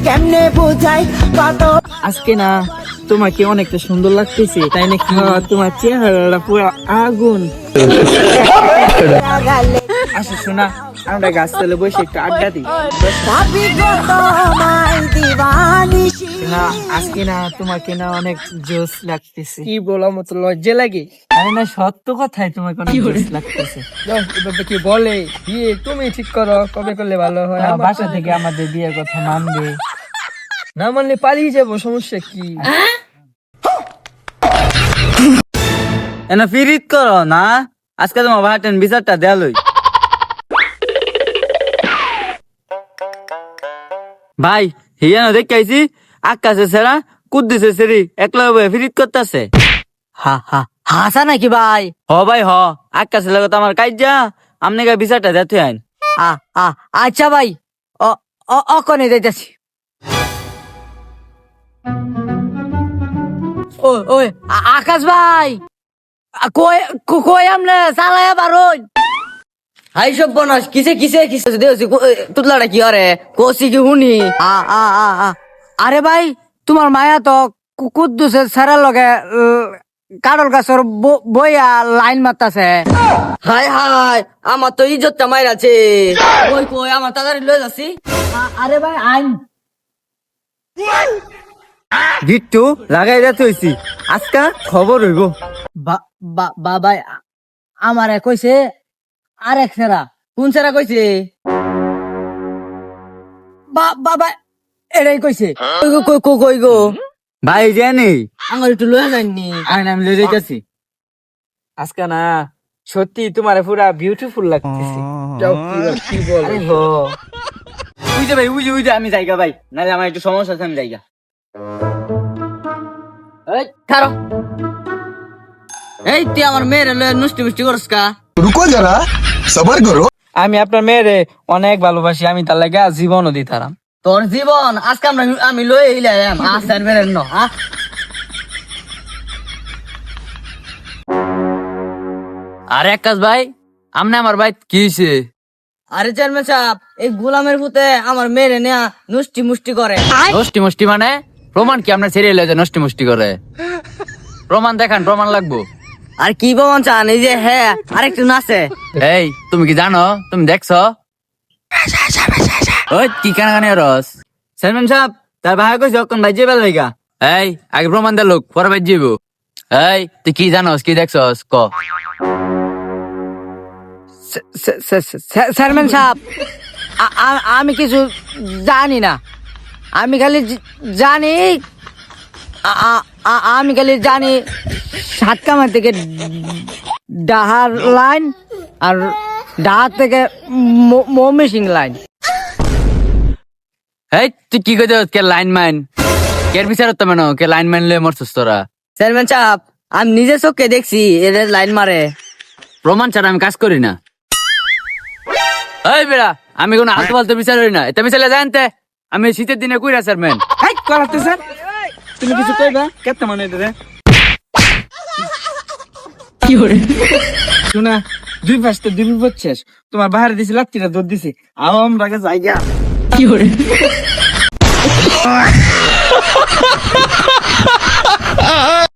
কেমনে বোঝাই কত আজকে না তোমাকে অনেকটা সুন্দর লাগতেছে, তাই না? তোমার চেহারাটা পুরো আগুন। লাগালে আসো শোনা, আমরা গাছতলে বসে একটু আড্ডা দিই। ভাবি কত আমায় দিবানিশি না আজকে না তোমাকে না অনেক জোশ লাগতেছে। কি বলার মতো লজ্জা লাগে? আরে না, সত্য কথাই তোমাকে অনেক জোশ লাগতেছে। এভাবে কি বলে? বিয়ে তুমি ঠিক করো, কবে করলে ভালো হয়? বাসা থেকে আমাদের বিয়ের কথা মানবে না মানলে পালিয়ে যাবো, সমস্যা কি? এনা ফিরিত করো না, আজকে তোমার ভাটেন বিচারটা দেয়ালই। ভাই হিয়ানো দেখাইছি আকাশে সেরা কুদ্দিছে সেরি একলা ফিরিত করতেছে। হাসা নাকি ভাই? হ ভাই হ, আকাশে লাগত আমার কাইজা আমনে গা বিচারটা দেতে আইন। আচ্ছা ভাই, অকনে যাইতাছি। ওই আকাশ ভাই, কই আমনে চালায়া বারোই। হাই সব বনাস কিসে কিসে কিসে দেওছি তুতলাটা কি আরে কোসি কি হুনি আরে ভাই, তোমার মায়া তো কুদ্দুসের সারার লগে কাডল গাছের বইয়া লাইন মারতাছে। হাই হাই আমার তো ইজ্জতটা মাইর আছে। কই কই আমার তাড়াতাড়ি লয়ে যাচ্ছি। আরে ভাই আইন গিট্টু লাগাই যাতে হইছি, আজকা খবর হইব। বাবাই আমারে কইছে আরেক সেরা। কোন সারা কইছে? বাবা এটাই কইছে। কই গো কই কই কই গো ভাই জানি আমার একটু লয়ে যাননি। আইন আমি লয়ে যাইতাছি। আজকে না সত্যি তোমার পুরা বিউটিফুল লাগতেছে। যাও, কি বল? আরে হো, বুঝে ভাই বুঝে আমি জায়গা ভাই, নাহলে আমার একটু সমস্যা আছে, আমি জায়গা। এই খারো, এই তুই আমার মেয়ের লয়ে নুষ্টি মুষ্টি করস কা? रुको जरा सबर करो। আমি আপনার মেয়েরে অনেক ভালোবাসি, আমি তার লাগে জীবনও দিতাম। তোর জীবন আজকে আমি লয়ে এলাম আসার বেরেন ন। আরে আকাশ ভাই, আমনে আমার ভাই কি হইছে? আরে চেয়ারম্যান সাহেব, এই গোলামের ভূতে আমার মেয়েরে নেয়া নুষ্টি মুষ্টি করে। নষ্টি মুষ্টি মানে? প্রমাণ কি আপনার ছেড়ে এলে যে নষ্টি মুষ্টি করে? প্রমাণ দেখান, প্রমাণ লাগবো। আর কি বলন চান? এই যে হ্যাঁ আরেকটু নাচে। এই তুমি কি জানো, তুমি দেখছো? ওই কি কানাকানি রস চেয়ারম্যান সাহেব, তার ভাই কইছে অকন ভাই যাবে লাইগা। এই আগে প্রমাণ দে লোক, পরে ভাই যাবো। এই তুই কি জানোস, কি দেখছস ক? চেয়ারম্যান সাহেব, আমি কিছু জানি না। আমি খালি জানি সাতকামার থেকে ডাহার লাইন আর ডাহার থেকে মমিসিং লাইন। এই তুই কি কইতে কে লাইন ম্যান কের বিচারত তো মেনো কে লাইন ম্যান লয়ে মরছস তোরা? চেয়ারম্যান সাহেব, আমি নিজে চোখে দেখছি এদের লাইন মারে। প্রমাণ ছাড়া আমি কাজ করি না। এই বেড়া, আমি কোনো আলতু ফালতু বিচার করি না। এটা বিচারে জানতে আমি শীতের দিনে কইরা চেয়ারম্যান। এই করাতে স্যার, তুমি কিছু কইবা? কেতে মনে এটা কি করে শোনা, দুই পাশে দুই বিপদ শেষ। তোমার বাহারে দিছি লাত্তিটা দৌড় দিছি, আমরা জায়গা কি করে